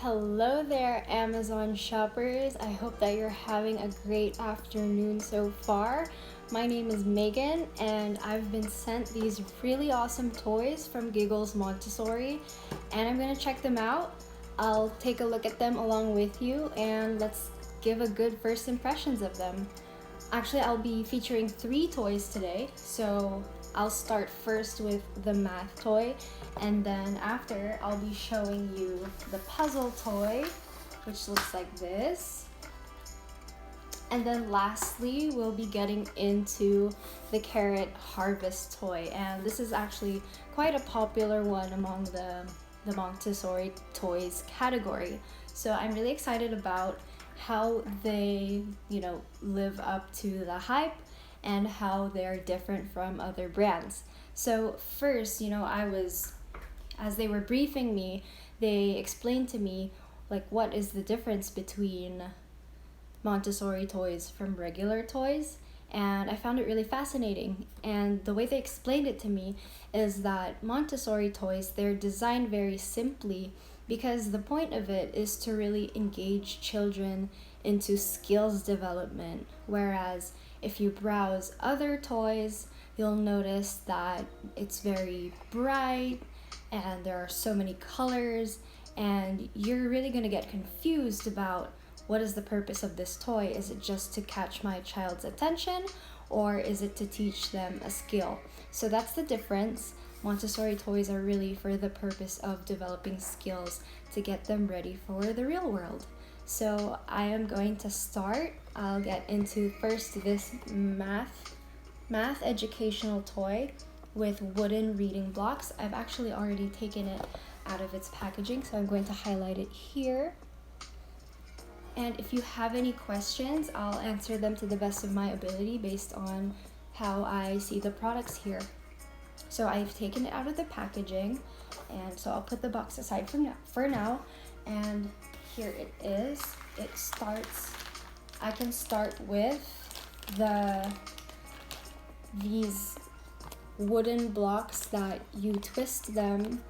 Hello there, Amazon shoppers. I hope that you're having a great afternoon so far. My name is Megan, and I've been sent these really awesome toys from Giggles Montessori, and I'm gonna check them out. I'll take a look at them along with you, and let's give a good first impressions of them. Actually, I'll be featuring 3 toys today, so I'll start first with the math toy, and then after I'll be showing you the puzzle toy, which looks like this. And then lastly, we'll be getting into the carrot harvest toy, and this is actually quite a popular one among the Montessori toys category. So I'm really excited about how they, live up to the hype and how they're different from other brands. So first, as they were briefing me, they explained to me what is the difference between Montessori toys from regular toys, and I found it really fascinating. And the way they explained it to me is that Montessori toys, they're designed very simply because the point of it is to really engage children into skills development, whereas if you browse other toys, you'll notice that it's very bright and there are so many colors, and you're really going to get confused about what is the purpose of this toy. Is it just to catch my child's attention, or is it to teach them a skill? So that's the difference. Montessori toys are really for the purpose of developing skills to get them ready for the real world. So I am going to start. I'll get into first this math educational toy with wooden reading blocks. I've actually already taken it out of its packaging, so I'm going to highlight it here. And if you have any questions, I'll answer them to the best of my ability based on how I see the products here. So I've taken it out of the packaging, and so I'll put the box aside for now. And here it is. I can start with these wooden blocks that you twist them,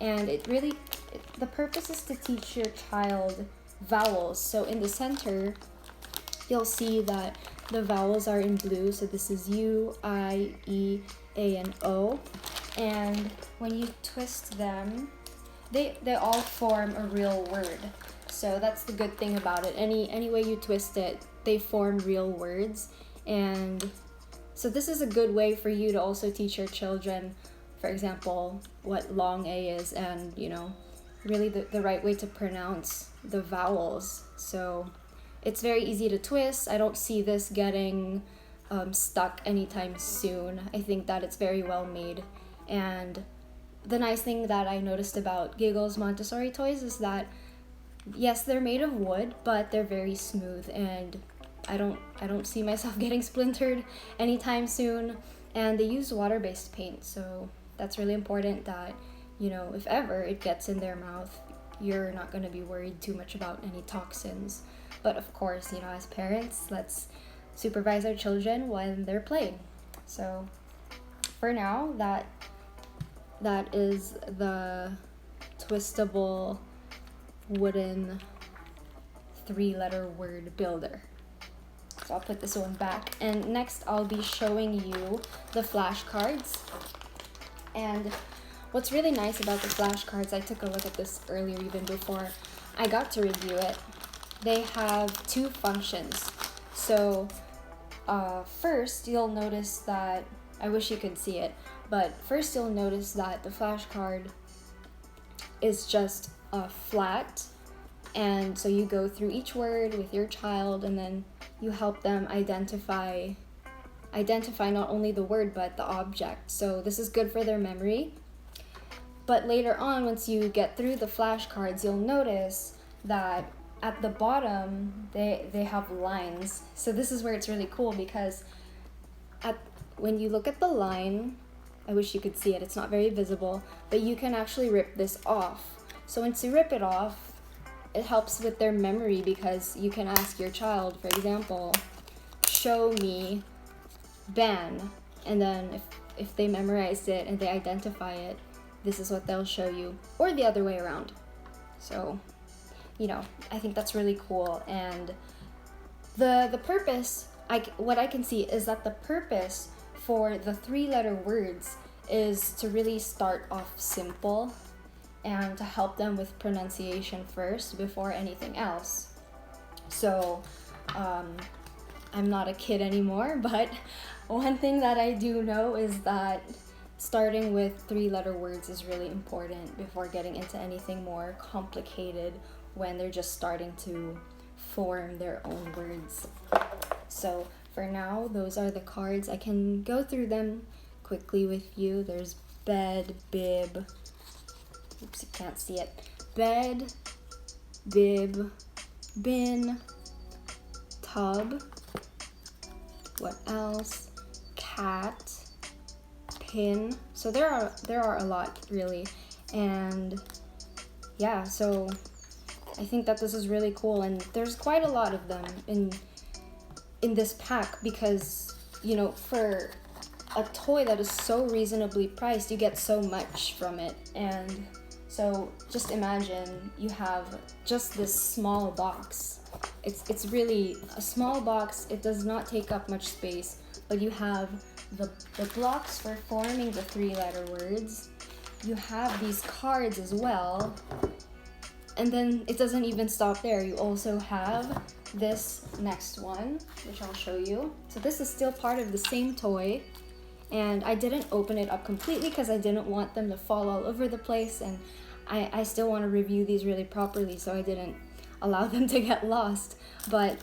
and the purpose is to teach your child vowels. So in the center, you'll see that the vowels are in blue. So this is U, I, E, A, and O. And when you twist them, they all form a real word. So that's the good thing about it. Any way you twist it, they form real words. And so this is a good way for you to also teach your children, for example, what long A is, and really the right way to pronounce the vowels. So it's very easy to twist. I don't see this getting stuck anytime soon. I think that it's very well made. And the nice thing that I noticed about Giggles Montessori toys is that yes, they're made of wood, but they're very smooth, and I don't see myself getting splintered anytime soon. And they use water-based paint, so that's really important that if ever it gets in their mouth, you're not going to be worried too much about any toxins. But of course, as parents, let's supervise our children when they're playing. So for now, that is the twistable wooden 3-letter word builder. So I'll put this one back, and next I'll be showing you the flashcards. And what's really nice about the flashcards, I took a look at this earlier even before I got to review it. They have 2 functions. So first you'll notice that, I wish you could see it, but first you'll notice that the flashcard is just flat, and so you go through each word with your child, and then you help them identify not only the word but the object. So this is good for their memory. But later on, once you get through the flashcards, you'll notice that at the bottom they have lines. So this is where it's really cool, because when you look at the line, I wish you could see it, it's not very visible, but you can actually rip this off. So once you rip it off, it helps with their memory, because you can ask your child, for example, show me ban, and then if they memorized it and they identify it, this is what they'll show you, or the other way around. So I think that's really cool. And the purpose, what I can see is that the purpose for the 3-letter words is to really start off simple and to help them with pronunciation first before anything else. So I'm not a kid anymore, but one thing that I do know is that starting with 3-letter words is really important before getting into anything more complicated when they're just starting to form their own words. So for now, those are the cards. I can go through them quickly with you. There's bed, bib. Oops, you can't see it. Bed, bib, bin, tub. What else? Cat, pin. So there are a lot, really. And yeah, so I think that this is really cool, and there's quite a lot of them in this pack because, for a toy that is so reasonably priced, you get so much from it. And so just imagine you have just this small box. It's really a small box. It does not take up much space, but you have the blocks for forming the 3-letter words. You have these cards as well. And then it doesn't even stop there. You also have this next one, which I'll show you. So this is still part of the same toy. And I didn't open it up completely because I didn't want them to fall all over the place. And I still want to review these really properly, so I didn't allow them to get lost. But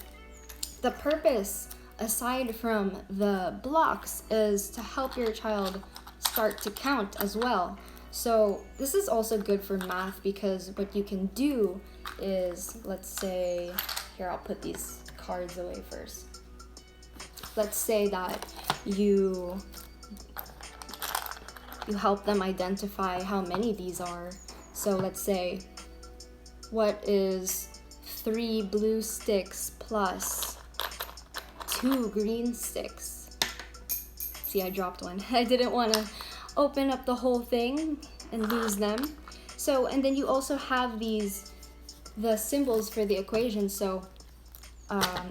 the purpose, aside from the blocks, is to help your child start to count as well. So this is also good for math because what you can do is, let's say, here, I'll put these cards away first. Let's say that you help them identify how many these are. So let's say, what is 3 blue sticks plus 2 green sticks? See, I dropped one. I didn't want to open up the whole thing and lose them. So, and then you also have the symbols for the equation. So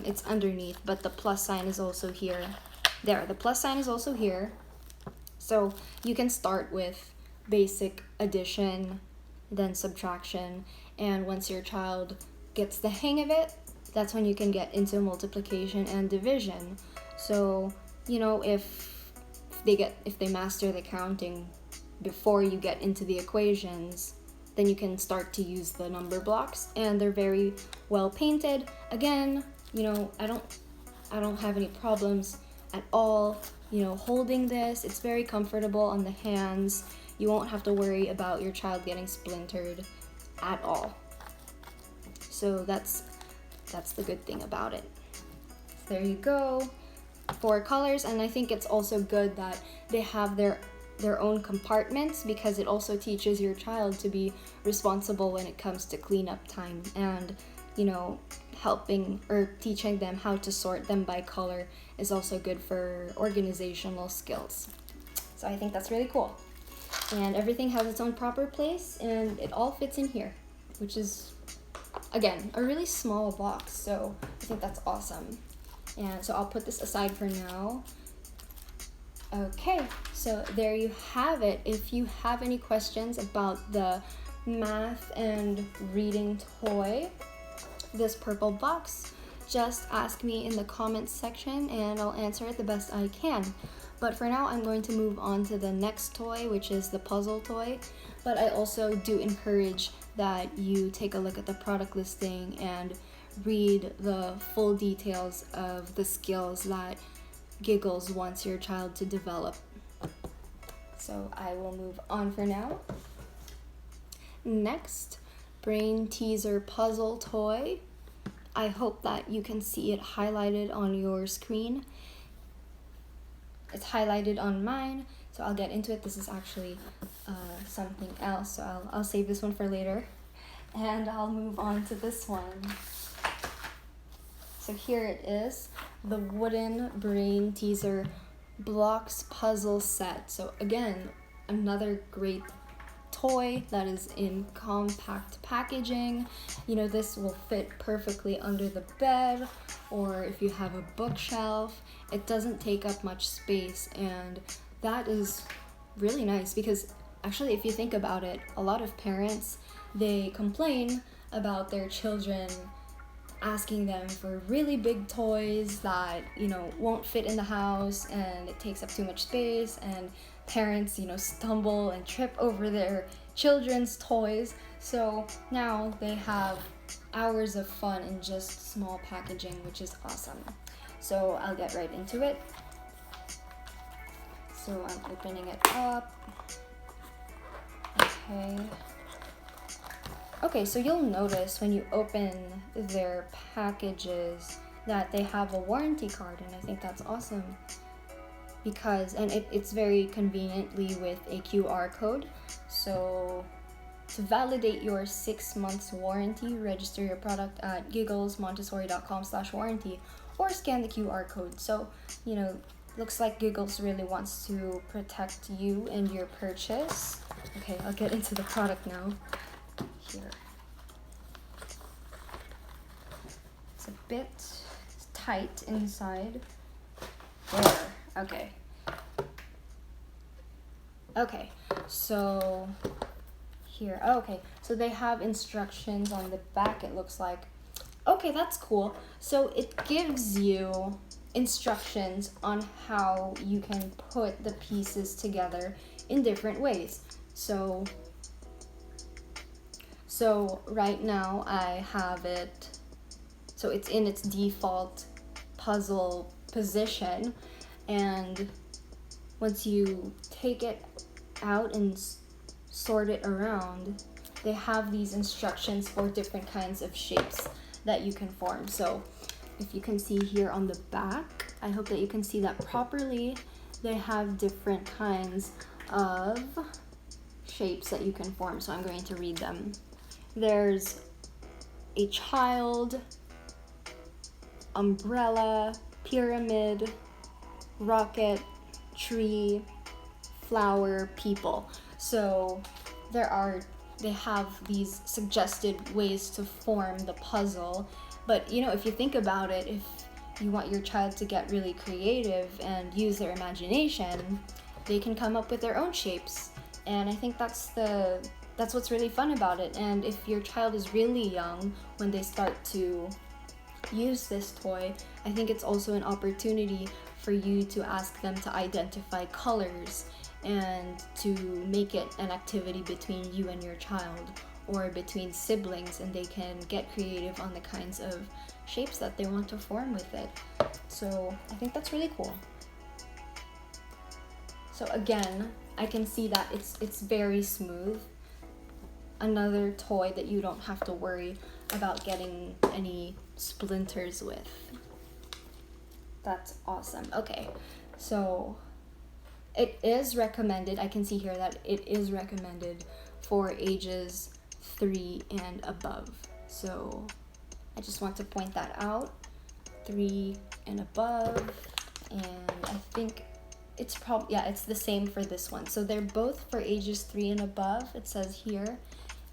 it's underneath, but the plus sign is also here. There, the plus sign is also here. So you can start with basic addition, then subtraction, and once your child gets the hang of it, that's when you can get into multiplication and division. So, if they master the counting before you get into the equations, then you can start to use the number blocks, and they're very well painted. Again, I don't have any problems at all, holding this. It's very comfortable on the hands. You won't have to worry about your child getting splintered at all. So that's the good thing about it. So there you go. 4 colors, and I think it's also good that they have their own compartments because it also teaches your child to be responsible when it comes to cleanup time, and helping or teaching them how to sort them by color is also good for organizational skills. So I think that's really cool. And everything has its own proper place, and it all fits in here, which is, again, a really small box. So I think that's awesome. And so I'll put this aside for now. Okay, so there you have it. If you have any questions about the math and reading toy, this purple box, just ask me in the comments section and I'll answer it the best I can. But for now, I'm going to move on to the next toy, which is the puzzle toy. But I also do encourage that you take a look at the product listing and read the full details of the skills that Giggles wants your child to develop. So I will move on for now. Next, brain teaser puzzle toy. I hope that you can see it highlighted on your screen. It's highlighted on mine, so I'll get into it. This is actually something else, so I'll save this one for later. And I'll move on to this one. So here it is, the wooden brain teaser blocks puzzle set. So again, another great toy that is in compact packaging. You know, this will fit perfectly under the bed, or if you have a bookshelf. It doesn't take up much space, and that is really nice because actually, if you think about it, a lot of parents, they complain about their children asking them for really big toys that, you know, won't fit in the house and it takes up too much space, and parents, you know, stumble and trip over their children's toys. So now they have hours of fun in just small packaging, which is awesome. So I'll get right into it. So I'm opening it up. Okay, so you'll notice when you open their packages that they have a warranty card, and I think that's awesome because, and it's very conveniently with a QR code. So to validate your 6 months warranty, register your product at gigglesmontessori.com/warranty or scan the QR code. So, you know, looks like Giggles really wants to protect you and your purchase. Okay, I'll get into the product now. Here. It's a bit tight inside. There. Okay. Okay, so here. Oh, okay, so they have instructions on the back, it looks like. Okay, that's cool. So it gives you instructions on how you can put the pieces together in different ways. So right now I have it, so it's in its default puzzle position, and once you take it out and sort it around, they have these instructions for different kinds of shapes that you can form. So if you can see here on the back, I hope that you can see that properly, they have different kinds of shapes that you can form. So I'm going to read them. There's a child, umbrella, pyramid, rocket, tree, flower, people. So they have these suggested ways to form the puzzle. But you know, if you think about it, if you want your child to get really creative and use their imagination, they can come up with their own shapes. And I think that's what's really fun about it. And if your child is really young when they start to use this toy, I think it's also an opportunity for you to ask them to identify colors and to make it an activity between you and your child, or between siblings, and they can get creative on the kinds of shapes that they want to form with it. So I think that's really cool. So again, I can see that it's very smooth. Another toy that you don't have to worry about getting any splinters with. That's awesome. Okay, so it is recommended, I can see here that it is recommended for ages 3 and above. So I just want to point that out, 3 and above, and I think it's probably, yeah, it's the same for this one. So they're both for ages 3 and above, it says here.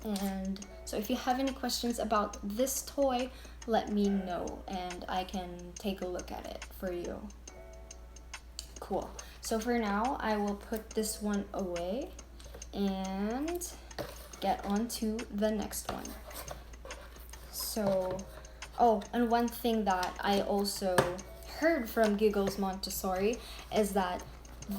And so if you have any questions about this toy, let me know and I can take a look at it for you. Cool. So for now, I will put this one away and get on to the next one. So, oh, and one thing that I also heard from Giggles Montessori is that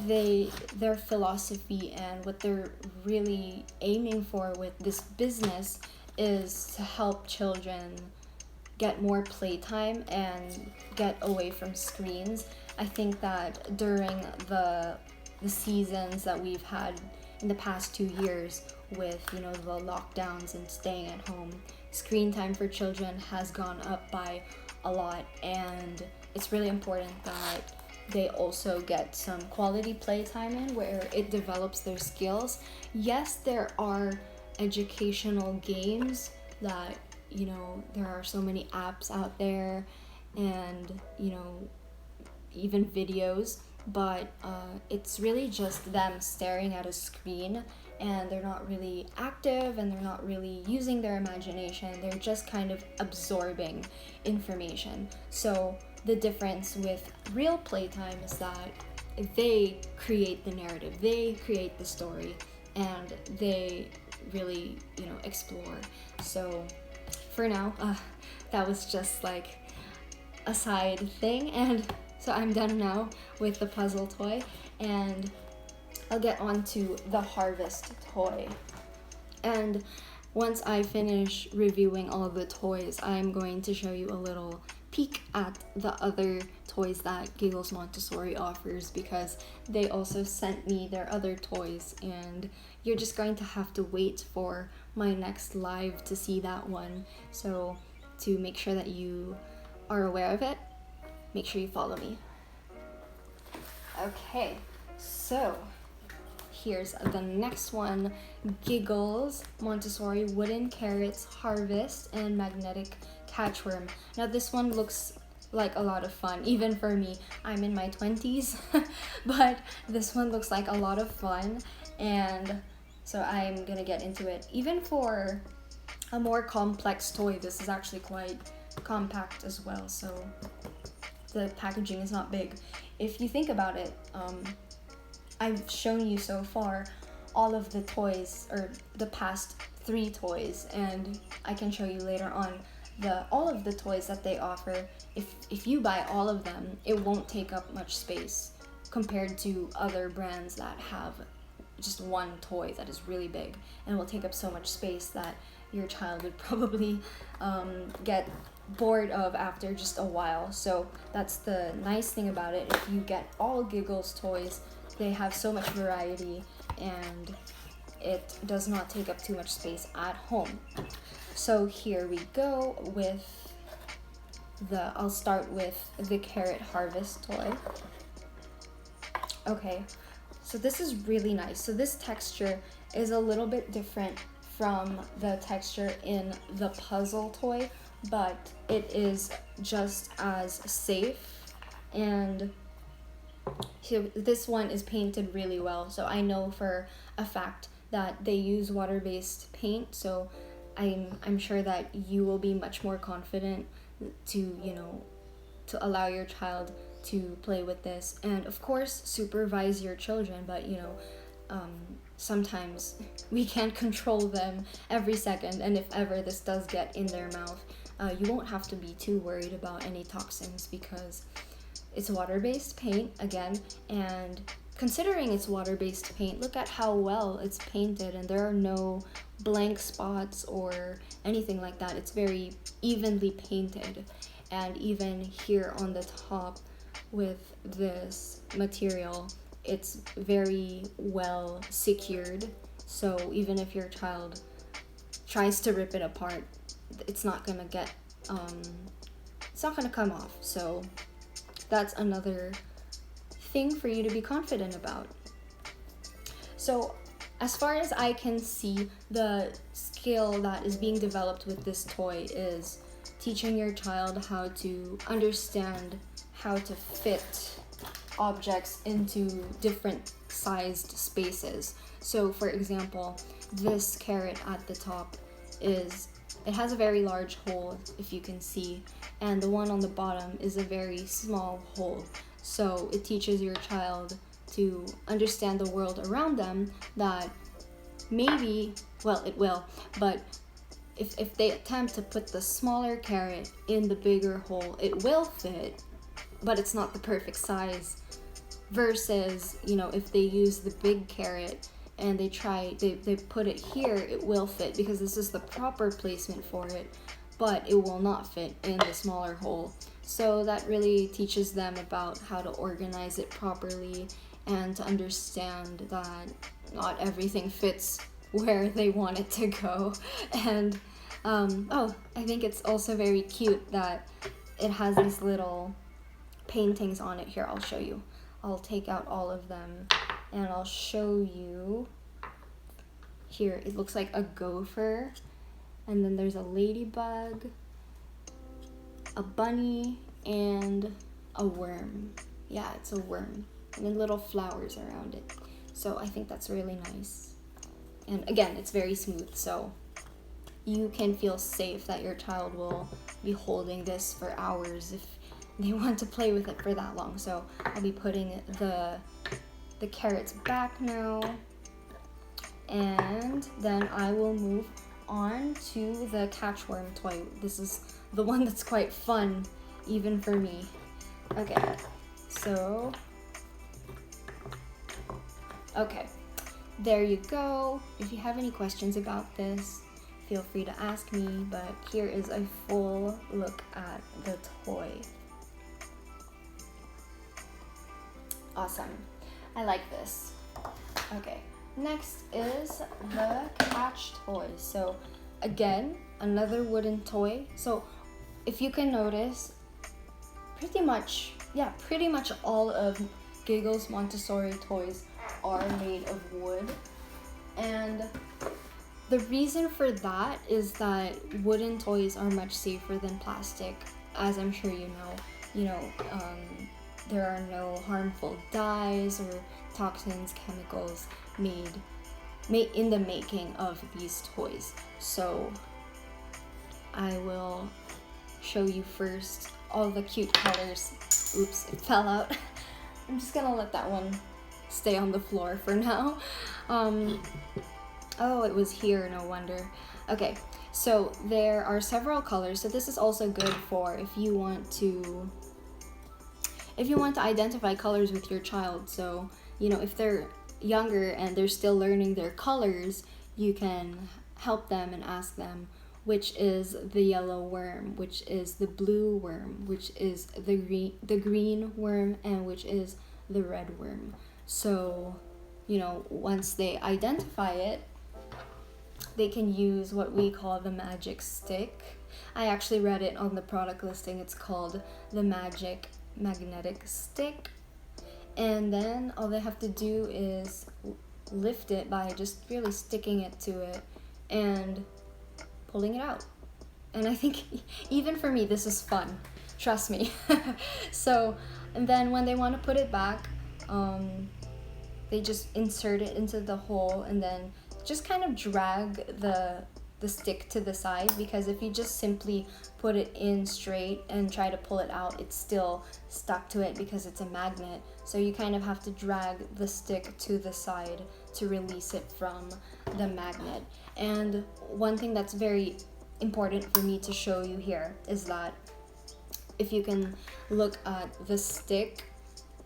their philosophy and what they're really aiming for with this business is to help children get more playtime and get away from screens. I think that during the seasons that we've had in the past 2 years with, you know, the lockdowns and staying at home, screen time for children has gone up by a lot, and it's really important that they also get some quality playtime in where it develops their skills. Yes, there are educational games that, you know, there are so many apps out there and, you know, even videos, but it's really just them staring at a screen and they're not really active and they're not really using their imagination. They're just kind of absorbing information. So the difference with real playtime is that they create the narrative, they create the story, and they really, explore. So for now, that was just like a side thing, and so I'm done now with the puzzle toy, and I'll get on to the harvest toy. And once I finish reviewing all of the toys, I'm going to show you a little peek at the other toys that Giggles Montessori offers, because they also sent me their other toys, and you're just going to have to wait for my next live to see that one. So to make sure that you are aware of it, make sure you follow me. Okay, so here's the next one, Giggles Montessori Wooden Carrots Harvest and Magnetic Catchworm. Now this one looks like a lot of fun, even for me. I'm in my 20s, but this one looks like a lot of fun, and so I'm gonna get into it. Even for a more complex toy, this is actually quite compact as well, so the packaging is not big. If you think about it, I've shown you so far all of the toys, or the past 3 toys, and I can show you later on all of the toys that they offer. If you buy all of them, it won't take up much space compared to other brands that have just one toy that is really big and will take up so much space that your child would probably get bored of after just a while. So that's the nice thing about it. If you get all Giggles toys, they have so much variety and it does not take up too much space at home. So here we go with I'll start with the Carrot Harvest toy. Okay, so this is really nice. So this texture is a little bit different from the texture in the puzzle toy, but it is just as safe, and this one is painted really well. So I know for a fact that they use water-based paint, so I'm sure that you will be much more confident to allow your child to play with this, and of course supervise your children, but sometimes we can't control them every second, and if ever this does get in their mouth, you won't have to be too worried about any toxins, because it's water-based paint again, and considering it's water-based paint, look at how well it's painted, and there are no blank spots or anything like that. It's very evenly painted, and even here on the top with this material, it's very well secured, so even if your child tries to rip it apart, it's not gonna come off. So that's another thing for you to be confident about. So as far as I can see, the skill that is being developed with this toy is teaching your child how to understand how to fit objects into different sized spaces. So for example, this carrot at the top it has a very large hole, if you can see, and the one on the bottom is a very small hole. So it teaches your child to understand the world around them, that maybe, well, it will, but if they attempt to put the smaller carrot in the bigger hole, it will fit, but it's not the perfect size, versus, if they use the big carrot and they put it here, it will fit because this is the proper placement for it, but it will not fit in the smaller hole. So that really teaches them about how to organize it properly and to understand that not everything fits where they want it to go. And I think it's also very cute that it has these little paintings on it. Here, I'll show you. I'll take out all of them and I'll show you. Here, it looks like a gopher, and then there's a ladybug, a bunny, and a worm. Yeah, it's a worm, and then little flowers around it. So I think that's really nice. And again, it's very smooth, so you can feel safe that your child will be holding this for hours if they want to play with it for that long. So I'll be putting the carrots back now, and then I will move on to the catchworm toy. This is the one that's quite fun, even for me. Okay, so, okay, there you go. If you have any questions about this, feel free to ask me, but here is a full look at the toy. Awesome. I like this. Okay, next is the catch toy. So again, another wooden toy. So if you can notice, pretty much all of Giggles Montessori toys are made of wood. And the reason for that is that wooden toys are much safer than plastic, as I'm sure you know. There are no harmful dyes or toxins, chemicals made in the making of these toys. So I will show you first all the cute colors. Oops, it fell out. I'm just gonna let that one stay on the floor for now. Oh, it was here, no wonder. Okay, so there are several colors. So this is also good for if you want to identify colors with your child. So, if they're younger and they're still learning their colors, you can help them and ask them which is the yellow worm, which is the blue worm, which is the green worm, and which is the red worm. So, once they identify it, they can use what we call the magic stick. I actually read it on the product listing. It's called the magnetic stick, and then all they have to do is lift it by just really sticking it to it and pulling it out. And I think even for me this is fun, trust me. So, and then when they want to put it back, they just insert it into the hole and then just kind of drag the stick to the side, because if you just simply put it in straight and try to pull it out, it's still stuck to it because it's a magnet. So you kind of have to drag the stick to the side to release it from the magnet. And one thing that's very important for me to show you here is that if you can look at the stick,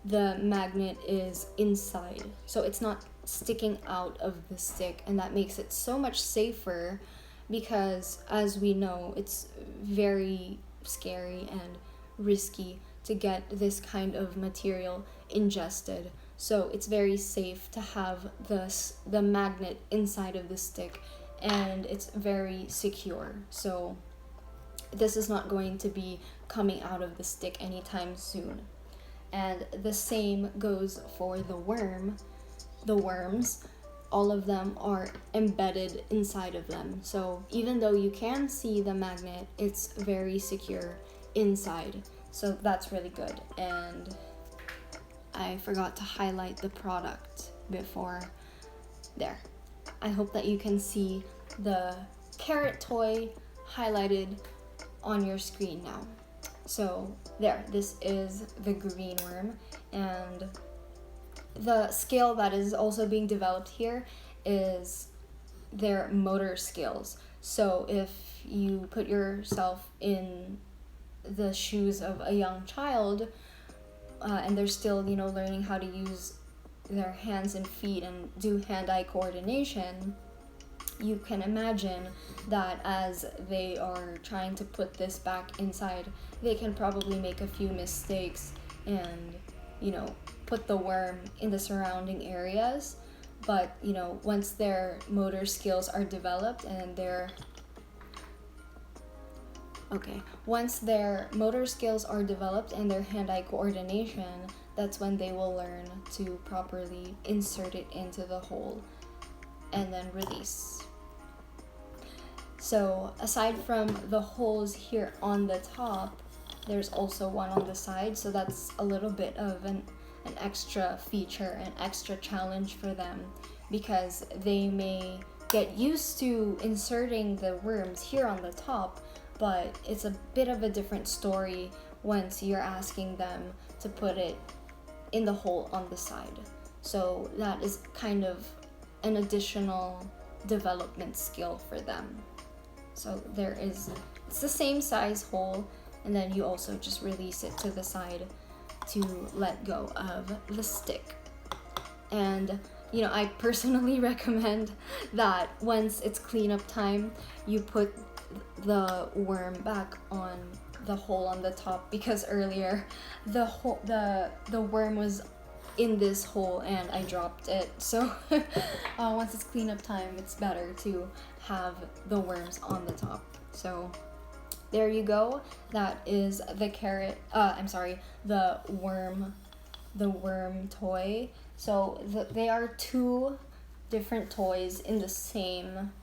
the magnet is inside, so it's not sticking out of the stick, and that makes it so much safer, because as we know, it's very scary and risky to get this kind of material ingested. So it's very safe to have the magnet inside of the stick, and it's very secure. So this is not going to be coming out of the stick anytime soon. And the same goes for the worm. The worms, all of them are embedded inside of them. So even though you can see the magnet, it's very secure inside. So that's really good. And I forgot to highlight the product before. There. I hope that you can see the carrot toy highlighted on your screen now. So there, this is the green worm, and the skill that is also being developed here is their motor skills. So if you put yourself in the shoes of a young child, and they're still, learning how to use their hands and feet and do hand-eye coordination, you can imagine that as they are trying to put this back inside, they can probably make a few mistakes and, put the worm in the surrounding areas. But, once their motor skills are developed and once their motor skills are developed and their hand-eye coordination, that's when they will learn to properly insert it into the hole and then release. So aside from the holes here on the top, there's also one on the side, so that's a little bit of an extra feature, an extra challenge for them, because they may get used to inserting the worms here on the top, but it's a bit of a different story once you're asking them to put it in the hole on the side. So that is kind of an additional development skill for them. So it's the same size hole, and then you also just release it to the side to let go of the stick. And I personally recommend that once it's cleanup time, you put the worm back on the hole on the top, because earlier the worm was in this hole and I dropped it. So once it's cleanup time, it's better to have the worms on the top. So there you go. That is the worm toy. So they are two different toys in the same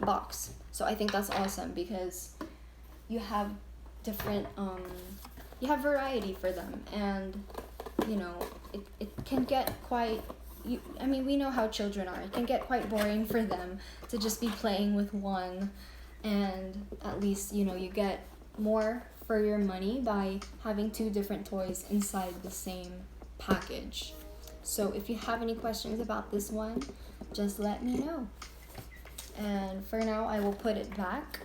box. So I think that's awesome, because you have different you have variety for them, and it can get quite we know how children are. It can get quite boring for them to just be playing with one, and at least you get more for your money by having two different toys inside the same package. So if you have any questions about this one, just let me know. And for now, I will put it back,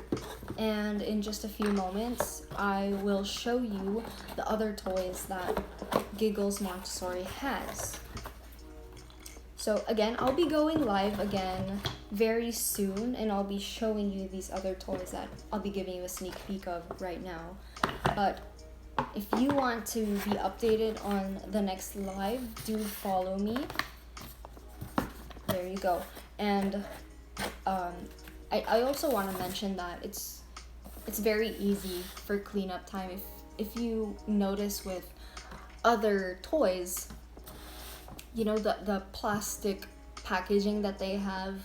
and in just a few moments I will show you the other toys that Giggles Montessori has. So again, I'll be going live again very soon, and I'll be showing you these other toys that I'll be giving you a sneak peek of right now. But if you want to be updated on the next live, do follow me. There you go. And I also want to mention that it's very easy for cleanup time. If you notice with other toys, the plastic packaging that they have,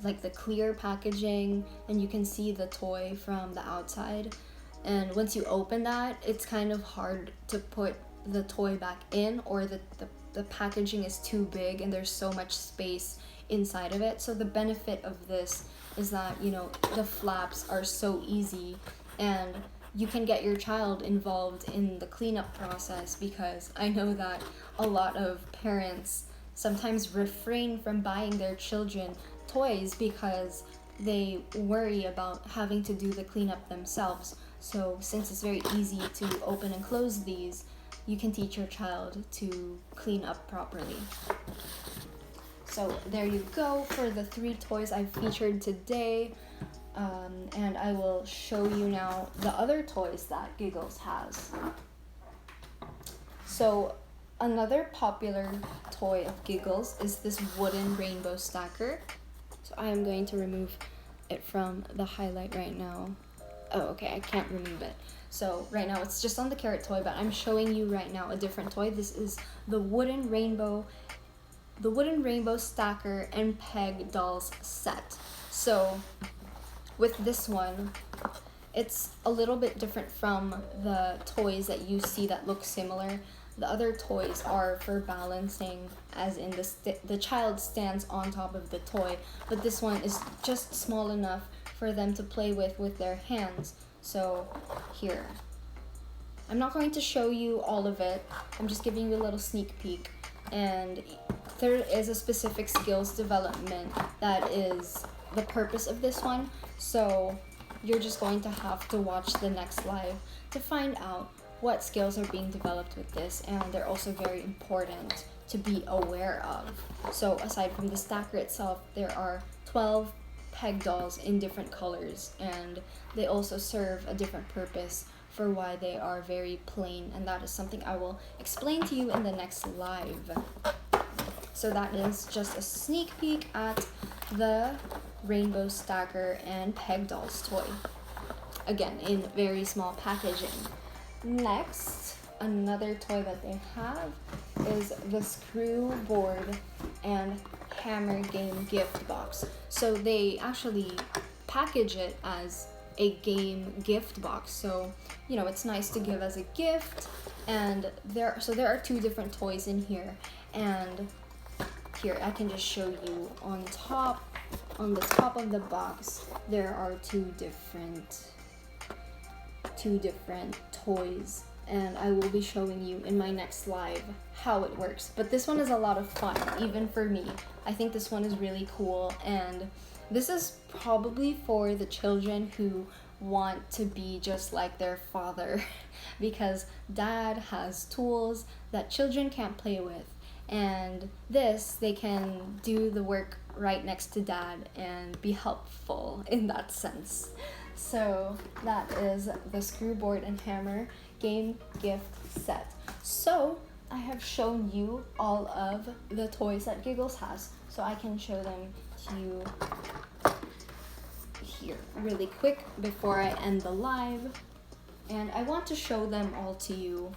like the clear packaging, and you can see the toy from the outside, and once you open that, it's kind of hard to put the toy back in, or the packaging is too big and there's so much space inside of it. So the benefit of this is that the flaps are so easy, and you can get your child involved in the cleanup process, because I know that a lot of parents sometimes refrain from buying their children toys because they worry about having to do the cleanup themselves. So since it's very easy to open and close these, you can teach your child to clean up properly. So there you go for the 3 toys I've featured today. And I will show you now the other toys that Giggles has. So another popular toy of Giggles is this wooden rainbow stacker. So I am going to remove it from the highlight right now. Oh, okay, I can't remove it. So right now it's just on the carrot toy, but I'm showing you right now a different toy. This is the wooden rainbow stacker and peg dolls set. So with this one, it's a little bit different from the toys that you see that look similar. The other toys are for balancing, as in the child stands on top of the toy, but this one is just small enough for them to play with their hands. So here, I'm not going to show you all of it. I'm just giving you a little sneak peek, and there is a specific skills development that is the purpose of this one. So you're just going to have to watch the next live to find out what skills are being developed with this, and they're also very important to be aware of. So aside from the stacker itself, there are 12 peg dolls in different colors, and they also serve a different purpose for why they are very plain, and that is something I will explain to you in the next live. So that is just a sneak peek at the rainbow stacker and peg dolls toy, again in very small packaging. Next, another toy that they have is the screw board and hammer game gift box. So they actually package it as a game gift box, so it's nice to give as a gift. And there are 2 different toys in here, and here I can just show you on top. on the top of the box, there are two different toys, and I will be showing you in my next live how it works. But this one is a lot of fun, even for me. I think this one is really cool, and this is probably for the children who want to be just like their father because dad has tools that children can't play with, and this, they can do the work right next to dad and be helpful in that sense. So that is the screw board and hammer game gift set. So I have shown you all of the toys that Giggles has, so I can show them to you here really quick before I end the live. And I want to show them all to you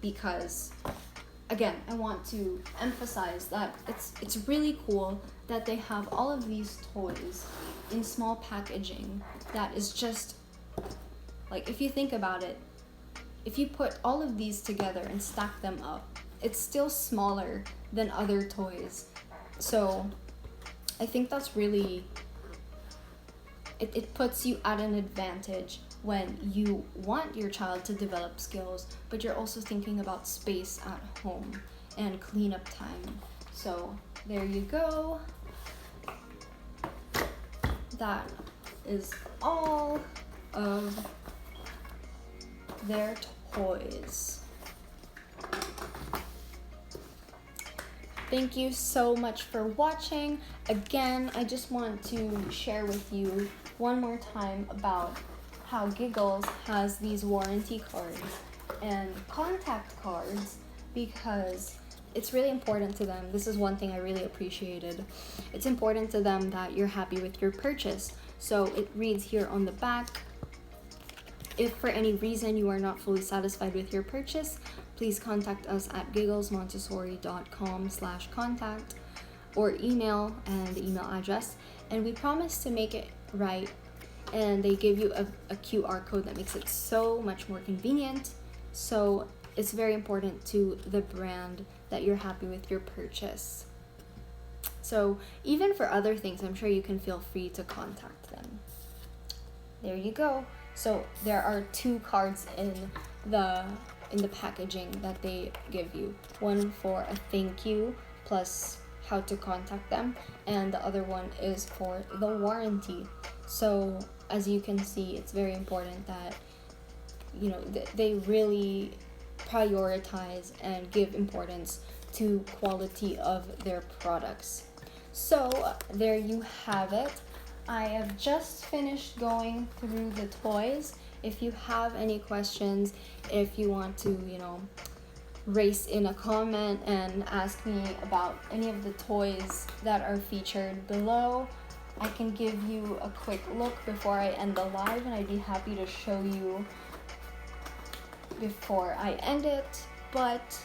because, again, I want to emphasize that it's really cool that they have all of these toys in small packaging that is just, like, if you think about it, if you put all of these together and stack them up, it's still smaller than other toys. So I think that's really, it puts you at an advantage when you want your child to develop skills, but you're also thinking about space at home and cleanup time. So there you go. That is all of their toys. Thank you so much for watching. Again, I just want to share with you one more time about how Giggles has these warranty cards and contact cards, because it's really important to them. This is one thing I really appreciated. It's important to them that you're happy with your purchase. So it reads here on the back, if for any reason you are not fully satisfied with your purchase, please contact us at gigglesmontessori.com/contact or email and the email address, and we promise to make it right. And they give you a QR code that makes it so much more convenient. So it's very important to the brand that you're happy with your purchase. So even for other things, I'm sure you can feel free to contact them. There you go. So there are two cards in the packaging that they give you. One for a thank you plus how to contact them, and the other one is for the warranty. So as you can see, it's very important that, you know, they really prioritize and give importance to quality of their products. So there you have it. I have just finished going through the toys. If you have any questions, if you want to, you know, race in a comment and ask me about any of the toys that are featured below, I can give you a quick look before I end the live, and I'd be happy to show you before I end it. But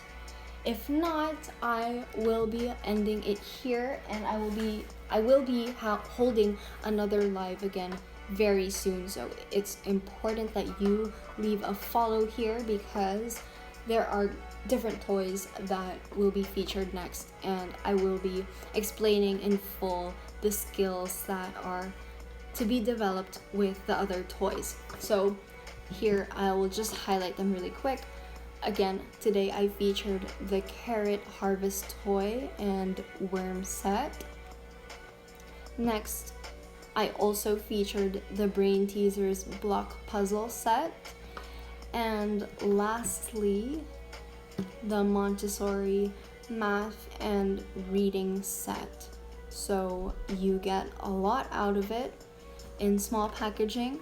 if not, I will be ending it here, and I will be holding another live again very soon. So it's important that you leave a follow here, because there are different toys that will be featured next, and I will be explaining in full the skills that are to be developed with the other toys. So here I will just highlight them really quick. Again, today I featured the carrot harvest toy and worm set. Next, I also featured the brain teasers block puzzle set. And lastly, the Montessori math and reading set. So you get a lot out of it in small packaging.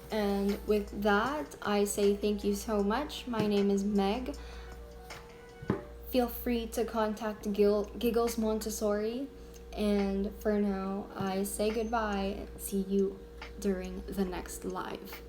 And with that, I say thank you so much. My name is Meg. Feel free to contact Giggles Montessori. And for now, I say goodbye and see you during the next live.